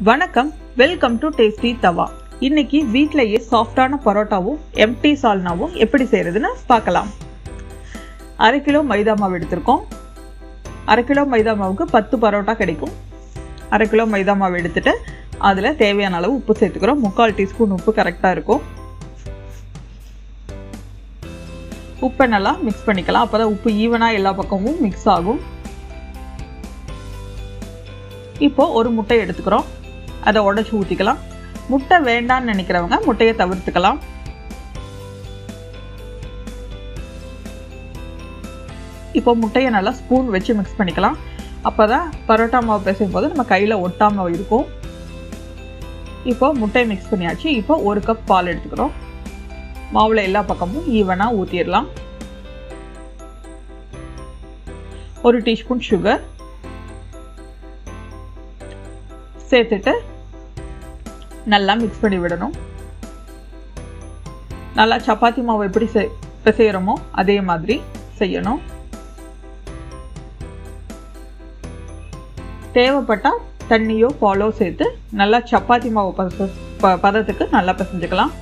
வணக்கம், welcome to TastyTawa. இன்னைக்கு வீட்லயே சாஃப்டான பரோட்டாவும் எம்டி சால்னாவும் எப்படி செய்யறதுன்னு பார்க்கலாம். 1/2 கிலோ மைதா மாவு எடுத்திருக்கோம். 1/2 கிலோ மைதா மாவுக்கு 10 பரோட்டா கிடைக்கும். 1/2 கிலோ மைதா மாவு எடுத்துட்டு அதுல தேவையான அளவு உப்பு சேர்த்துக்கிறோம். 3/4 டீஸ்பூன் உப்பு கரெக்டா இருக்கும். உப்பை நல்லா மிக்ஸ் பண்ணிக்கலாம். அப்பதான் உப்பு ஈவனா எல்லா பக்கமும் மிக்ஸ் ஆகும். இப்போ ஒரு முட்டை எடுத்துக்கிறோம். அதை உடைச்சு ஊற்றிக்கலாம். முட்டை வேண்டான்னு நினைக்கிறவங்க முட்டையை தவிர்த்துக்கலாம். இப்போ முட்டையை நல்லா ஸ்பூன் வச்சு மிக்ஸ் பண்ணிக்கலாம். அப்போதான் பரோட்டா மாவு பிசையும் போது நம்ம கையில் ஒட்டாமல் இருக்கும். இப்போ முட்டையை மிக்ஸ் பண்ணியாச்சு. இப்போ 1 கப் பால் எடுத்துக்கிறோம். மாவில் எல்லா பக்கமும் ஈவனாக ஊற்றிடலாம். 1 டீஸ்பூன் சுகர் சேர்த்துட்டு நல்லா மிக்ஸ் பண்ணி விடணும். நல்லா சப்பாத்தி மாவு எப்படி பிசைகிறோமோ அதே மாதிரி செய்யணும். தேவைப்பட்டா தண்ணியோ பாலோ சேர்த்து நல்லா சப்பாத்தி மாவு பதத்துக்கு நல்லா பிசைஞ்சுக்கலாம்.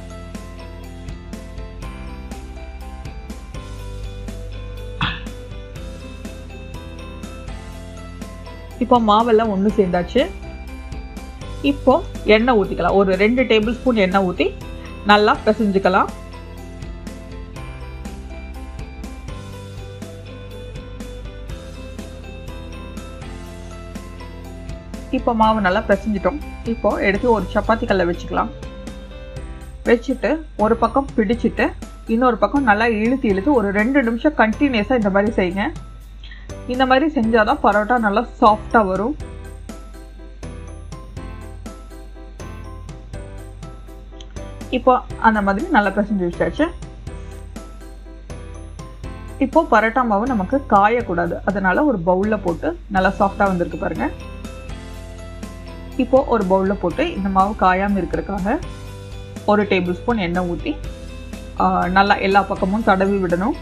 இப்போ மாவெல்லாம் ஒன்று சேர்ந்தாச்சு. இப்போ எண்ணெய் ஊற்றிக்கலாம். ஒரு 2 டேபிள் ஸ்பூன் எண்ணெய் ஊற்றி நல்லா பிசைஞ்சுக்கலாம். இப்போ மாவு நல்லா பிசைஞ்சிட்டோம். இப்போ எடுத்து ஒரு சப்பாத்தி கல்லை வச்சுக்கலாம். வச்சுட்டு ஒரு பக்கம் பிடிச்சிட்டு இன்னொரு பக்கம் நல்லா இழுத்து ஒரு 2 நிமிஷம் கண்டினியூஸாக இந்த மாதிரி செய்யுங்க. இந்த மாதிரி செஞ்சாதான் பரோட்டா நல்லா சாஃப்டாக வரும். இப்போ அந்த மாதிரி நல்லா பிசைஞ்சு வச்சாச்சு. இப்போ பரோட்டா மாவு நமக்கு காயக்கூடாது, அதனால ஒரு பவுல்ல போட்டு நல்லா சாஃப்டா வந்திருக்கு பாருங்க. இப்போ ஒரு பவுல்ல போட்டு இந்த மாவு காயாம இருக்கிறதுக்காக 1 டேபிள் ஸ்பூன் எண்ணெய் ஊற்றி நல்லா எல்லா பக்கமும் தடவி விடணும்.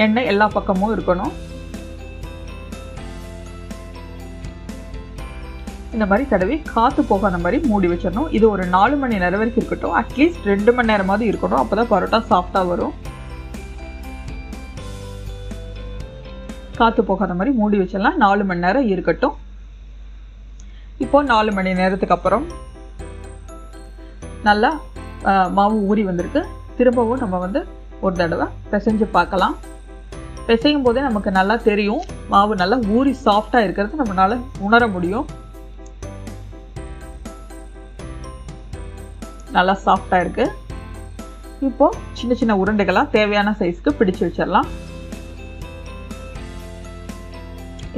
எண்ணெய் எல்லா பக்கமும் இருக்கணும். இந்த மாதிரி தடவி காற்று போகாத மாதிரி மூடி வச்சிடணும். இது ஒரு 4 மணி நேரம் வரைக்கும் இருக்கட்டும். அட்லீஸ்ட் 2 மணி நேரமாவது இருக்கணும். அப்போதான் பரோட்டா சாஃப்டா வரும். காற்று போகாத மாதிரி மூடி வச்சிடலாம். 4 மணி நேரம் இருக்கட்டும். இப்போ 4 மணி நேரத்துக்கு அப்புறம் நல்லா மாவு ஊறி வந்திருக்கு. திரும்பவும் நம்ம ஒரு தடவை பிசைஞ்சு பார்க்கலாம். பிசையும் போதே நமக்கு நல்லா தெரியும் மாவு நல்லா ஊறி சாஃப்டா இருக்கிறது நம்மளால உணர முடியும். நல்லா சாஃப்டா இருக்கு. இப்போ சின்ன சின்ன உருண்டைகளா தேவையான சைஸ்க்கு பிடிச்சு வச்சிடலாம்.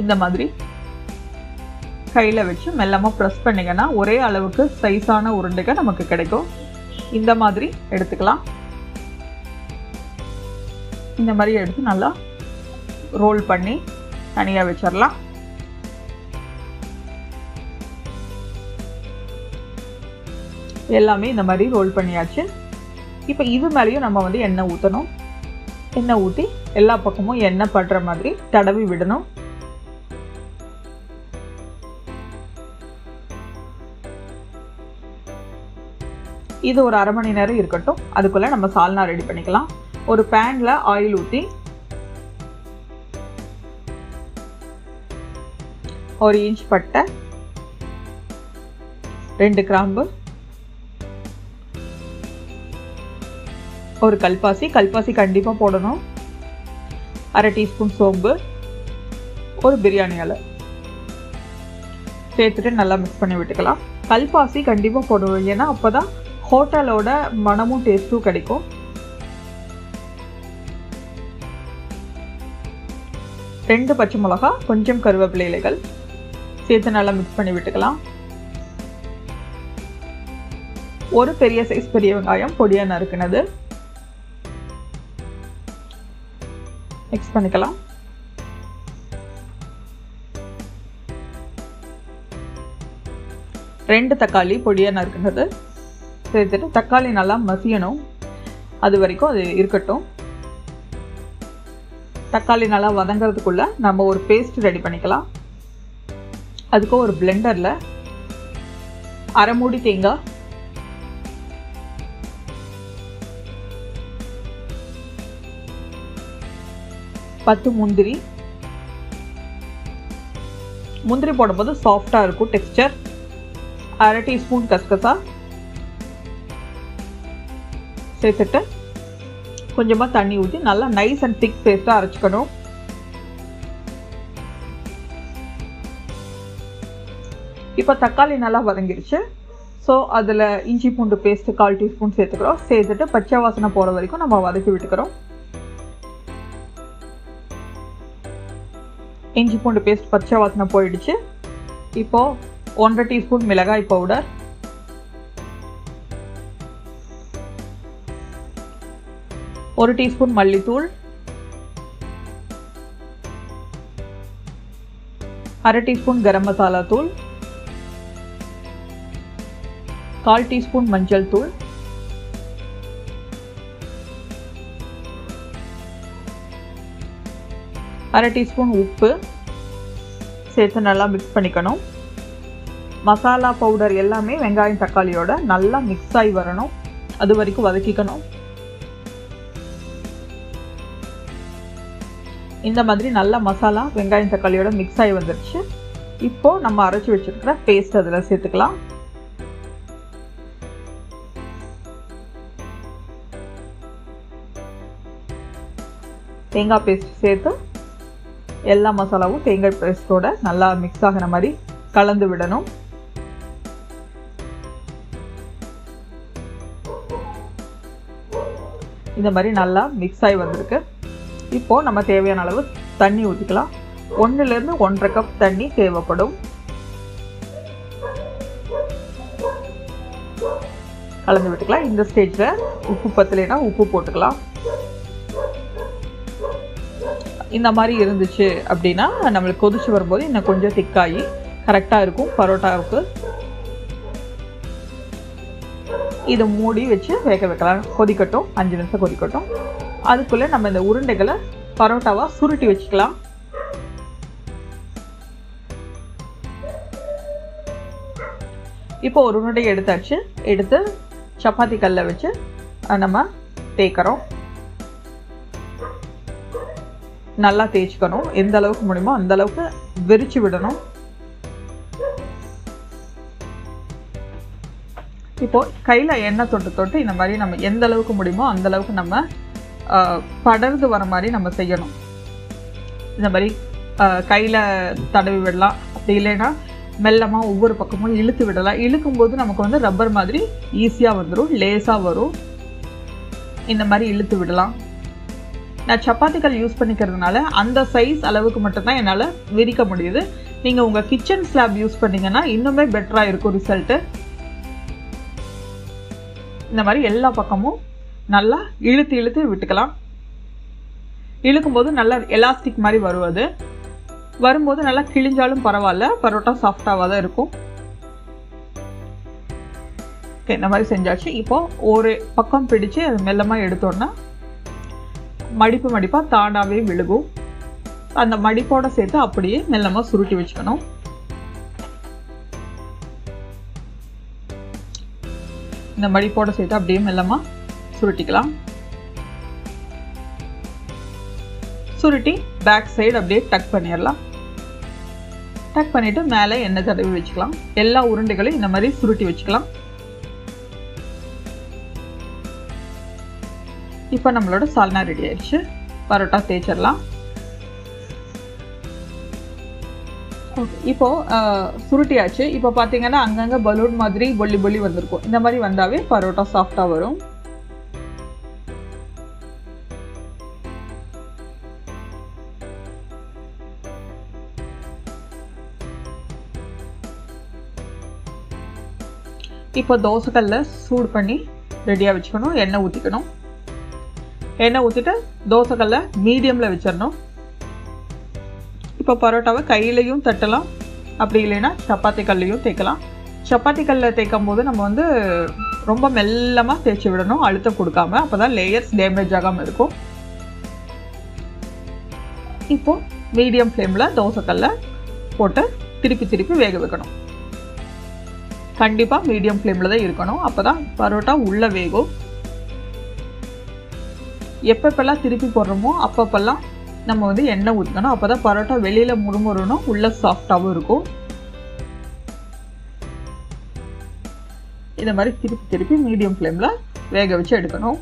இந்த மாதிரி கையில வச்சு மெல்லமா பிரஸ் பண்ணீங்கன்னா ஒரே அளவுக்கு சைஸான உருண்டைகள் நமக்கு கிடைக்கும். இந்த மாதிரி எடுத்துக்கலாம். இந்த மாதிரி எடுத்து நல்லா ரோல் பண்ணி தனியா வச்சிடலாம். எல்லாமே இந்த மாதிரி ரோல் பண்ணியாச்சு. இப்போ இது மேலேயும் நம்ம எண்ணெய் ஊற்றணும். எண்ணெய் ஊற்றி எல்லா பக்கமும் எண்ணெய் படுற மாதிரி தடவி விடணும். இது ஒரு 1/2 மணி நேரம் இருக்கட்டும். அதுக்குள்ள நம்ம சால்னா ரெடி பண்ணிக்கலாம். ஒரு பேன்ல ஆயில் ஊற்றி 1 இன்ச் பட்டை, 2 கிராம்பு, ஒரு கல்பாசி கண்டிப்பா போடணும், 1/2 டீஸ்பூன் சோம்பு, ஒரு பிரியாணி இலை சேர்த்துட்டு நல்லா மிக்ஸ் பண்ணி விட்டுக்கலாம். கல்பாசி கண்டிப்பா போடணும், ஏன்னா அப்பதான் ஹோட்டலோட மனமும் டேஸ்டும் கிடைக்கும். 2 பச்சை மிளகாய், கொஞ்சம் கருவேப்பிலை இலைகள் சேர்த்து நல்லா மிக்ஸ் பண்ணி விட்டுக்கலாம். ஒரு பெரிய சைஸ் பெரிய வெங்காயம் பொடியா நறுக்குனது மிக்ஸ் பண்ணிக்கலாம். ரெண்டு தக்காளி பொடியா நறுக்குனது சேர்த்துட்டு தக்காளி நல்லா மசியணும். அது வரைக்கும் அது இருக்கட்டும். தக்காளி நல்லா வதங்கிறதுக்குள்ள நம்ம ஒரு பேஸ்ட் ரெடி பண்ணிக்கலாம். அதுக்கு ஒரு பிளெண்டரில் அரை மூடி தேங்காய், பத்து முந்திரி போடும்போது சாஃப்டாக இருக்கும் டெக்ஸ்சர், அரை டீஸ்பூன் கசகசா சேர்த்துட்டு கொஞ்சமாக தண்ணி ஊற்றி நல்லா நைஸ் அண்ட் திக் பேஸ்ட்டாக அரைச்சிக்கணும். இப்போ தக்காளி நல்லா வதங்கிடுச்சு. ஸோ அதில் இஞ்சி பூண்டு பேஸ்ட்டு 1/4 டீஸ்பூன் சேர்த்துக்கிறோம். சேர்த்துட்டு பச்சை வாசனை போகிற வரைக்கும் நம்ம வதக்கி விட்டுக்கிறோம். இஞ்சி பூண்டு பேஸ்ட் பச்சை வாசனை போயிடுச்சு. இப்போது 1/2 டீஸ்பூன் மிளகாய் பவுடர், 1 டீஸ்பூன் மல்லித்தூள், 1/2 டீஸ்பூன் கரம் மசாலா தூள், 1/4 டீஸ்பூன் மஞ்சள் தூள், 1/2 டீஸ்பூன் உப்பு சேர்த்து நல்லா மிக்ஸ் பண்ணிக்கணும். மசாலா பவுடர் எல்லாமே வெங்காயம் தக்காளியோட நல்லா மிக்ஸ் ஆகி வரணும். அது வரைக்கும் வதக்கிக்கணும். இந்த மாதிரி நல்லா மசாலா வெங்காயம் தக்காளியோட மிக்ஸ் ஆகி வந்துருச்சு. இப்போது நம்ம அரைச்சி வச்சுருக்கிற பேஸ்ட் அதில் சேர்த்துக்கலாம். தேங்காய் பேஸ்ட் சேர்த்து எல்லா மசாலாவும் தேங்காய் பேஸ்ட்டோட நல்லா மிக்ஸ் ஆகிற மாதிரி கலந்து விடணும். இந்த மாதிரி நல்லா மிக்ஸ் ஆகி வந்திருக்கு. இப்போது நம்ம தேவையான அளவு தண்ணி ஊற்றிக்கலாம். 1லேருந்து 1.5 கப் தண்ணி தேவைப்படும். கலந்து விட்டுக்கலாம். இந்த ஸ்டேஜில் உப்பு பத்தலைன்னா உப்பு போட்டுக்கலாம். இந்த மாதிரி இருந்துச்சு அப்படின்னா நம்மளுக்கு கொதிச்சு வரும்போது இன்னும் கொஞ்சம் திக்காகி கரெக்டாக இருக்கும் பரோட்டாவுக்கு. இதை மூடி வச்சு வேக வைக்கலாம். கொதிக்கட்டும், 5 நிமிஷம் கொதிக்கட்டும். அதுக்குள்ளே நம்ம இந்த உருண்டைகளை பரோட்டாவாக சுருட்டி வச்சுக்கலாம். இப்போ ஒரு உருண்டை எடுத்தாச்சு. எடுத்து சப்பாத்தி கல்லை வச்சு நம்ம தேய்க்கிறோம். நல்லா தேய்ச்சிக்கணும். எந்த அளவுக்கு முடியுமோ அந்த அளவுக்கு விரிச்சு விடணும். இப்போ கையில் எண்ணெய் தொட்டு இந்த மாதிரி நம்ம எந்த அளவுக்கு முடியுமோ அந்த அளவுக்கு நம்ம படர்ந்து வர மாதிரி நம்ம செய்யணும். இந்த மாதிரி கையில் தடவி விடலாம். அப்படி இல்லைன்னா மெல்லமாக ஒவ்வொரு பக்கமும் இழுத்து விடலாம். இழுக்கும்போது நமக்கு வந்து ரப்பர் மாதிரி ஈஸியாக வந்துடும், லேஸாக வரும். இந்த மாதிரி இழுத்து விடலாம். நான் சப்பாத்திகள் யூஸ் பண்ணிக்கிறதுனால அந்த சைஸ் அளவுக்கு மட்டும்தான் என்னால் விரிக்க முடியுது. நீங்கள் உங்கள் கிச்சன் ஸ்லாப் யூஸ் பண்ணிங்கன்னா இன்னுமே பெட்டராக இருக்கும் ரிசல்ட்டு. இந்த மாதிரி எல்லா பக்கமும் நல்லா இழுத்து இழுத்து விட்டுக்கலாம். இழுக்கும்போது நல்லா எலாஸ்டிக் மாதிரி வருவது. வரும்போது நல்லா கிழிஞ்சாலும் பரவாயில்ல, பரோட்டா சாஃப்டாக தான் இருக்கும். ஓகே, இந்த மாதிரி செஞ்சாச்சு. இப்போது ஒரு பக்கம் பிடிச்சு அது மெல்லமாக எடுத்தோன்னா மடிப்பாக தானாகவே விழுகும். அந்த மடிப்போட சேர்த்து அப்படியே மெல்லமாக சுருட்டி வச்சுக்கணும். இந்த மடிப்போட சேர்த்து அப்படியே மெல்லமாக சுருட்டிக்கலாம். சுருட்டி பேக் சைடு அப்படியே டக் பண்ணிடலாம். டக் பண்ணிவிட்டு மேலே எண்ணெய் தடவி வச்சுக்கலாம். எல்லா உருண்டைகளையும் இந்த மாதிரி சுருட்டி வச்சுக்கலாம். இப்போ நம்மளோட சால்னா ரெடி ஆயிடுச்சு. பரோட்டா தேய்ச்சிடலாம். ஓகே, இப்போது சுருட்டியாச்சு. இப்போ பார்த்தீங்கன்னா அங்கங்கே பலூன் மாதிரி பொல்லி பொல்லி வந்திருக்கும். இந்த மாதிரி வந்தாவே பரோட்டா சாஃப்டாக வரும். இப்போ தோசைக்கல்ல சூடு பண்ணி ரெடியாக வச்சுக்கணும். எண்ணெய் ஊற்றிக்கணும். எண்ணெய் ஊற்றிட்டு தோசைக்கல்ல மீடியமில் வச்சிடணும். இப்போ பரோட்டாவை கையிலையும் தட்டலாம், அப்படி இல்லைன்னா சப்பாத்தி கல்லையும் தேய்க்கலாம். சப்பாத்தி கல்லில் தேய்க்கும் போது நம்ம வந்து ரொம்ப மெல்லமாக தேய்ச்சி விடணும், அழுத்தம் கொடுக்காம. அப்போ தான் லேயர்ஸ் டேமேஜ் ஆகாமல் இருக்கும். இப்போது மீடியம் ஃப்ளேமில் தோசைக்கல்லை போட்டு திருப்பி திருப்பி வேக வைக்கணும். கண்டிப்பா மீடியம் ஃப்ளேம்ல தான் இருக்கணும். அப்பதான் பரோட்டா உள்ள வேகும். எப்பப்பெல்லாம் திருப்பி போடுறோமோ அப்பப்பெல்லாம் நம்ம வந்து எண்ணெய் ஊற்றணும். அப்பதான் பரோட்டா வெளியில முறுமுறணும், உள்ள சாஃப்டாவும் இருக்கும். இந்த மாதிரி திருப்பி திருப்பி மீடியம் ஃப்ளேம்ல வேக வச்சு எடுக்கணும்.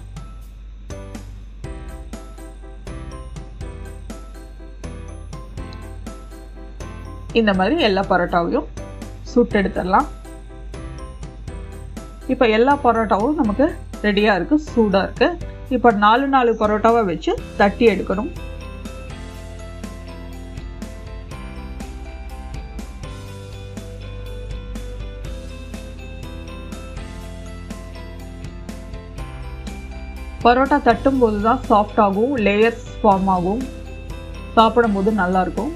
இந்த மாதிரி எல்லா பரோட்டாவையும் சுட்டு எடுத்துடலாம். இப்போ எல்லா பரோட்டாவும் நமக்கு ரெடியா இருக்கு, சூடா இருக்கு. இப்போ 4 பரோட்டாவை வச்சு தட்டி எடுக்கணும். பரோட்டா தட்டும் போது தான் சாஃப்ட் ஆகும், லேயர்ஸ் ஃபார்ம் ஆகும், சாப்பிடும் போது நல்லா இருக்கும்.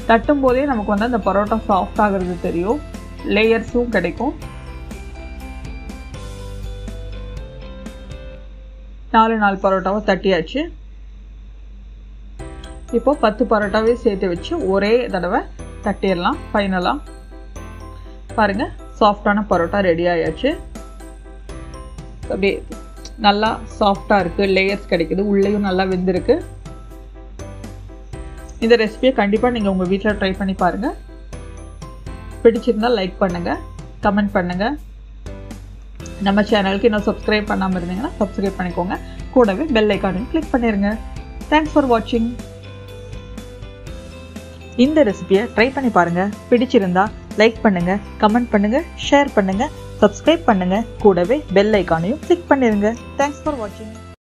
தட்டும் போதே நமக்கு வந்து அந்த பரோட்டா சாஃப்ட் ஆகிறது தெரியும், லேயர்ஸும் கிடைக்கும். 4 பரோட்டாவை தட்டியாச்சு. இப்போ 10 பரோட்டாவே சேர்த்து வச்சு ஒரே தடவை தட்டிடலாம். ஃபைனலா பாருங்க, சாஃப்டான பரோட்டா ரெடி ஆயாச்சு. அப்படியே நல்லா சாஃப்டா இருக்கு, லேயர்ஸ் கிடைக்குது, உள்ளேயும் நல்லா வெந்திருக்கு. இந்த ரெசிபியை கண்டிப்பா நீங்க உங்க வீட்டில் ட்ரை பண்ணி பாருங்க. பிடிச்சிருந்தா லைக் பண்ணுங்க, கமெண்ட் பண்ணுங்க. நம்ம சேனலுக்கு இன்னும் சப்ஸ்கிரைப் பண்ணாம இருந்தீங்கன்னா சப்ஸ்கிரைப் பண்ணிக்கோங்க. கூடவே பெல் ஐகானையும் கிளிக் பண்ணிருங்க. தேங்க்ஸ் ஃபார் வாட்சிங். இந்த ரெசிபியை ட்ரை பண்ணி பாருங்க. பிடிச்சிருந்தா லைக் பண்ணுங்க, கமெண்ட் பண்ணுங்க, ஷேர் பண்ணுங்க, சப்ஸ்கிரைப் பண்ணுங்க. கூடவே பெல் ஐகானையும் கிளிக் பண்ணிருங்க. தேங்க்ஸ் ஃபார் வாட்சிங்.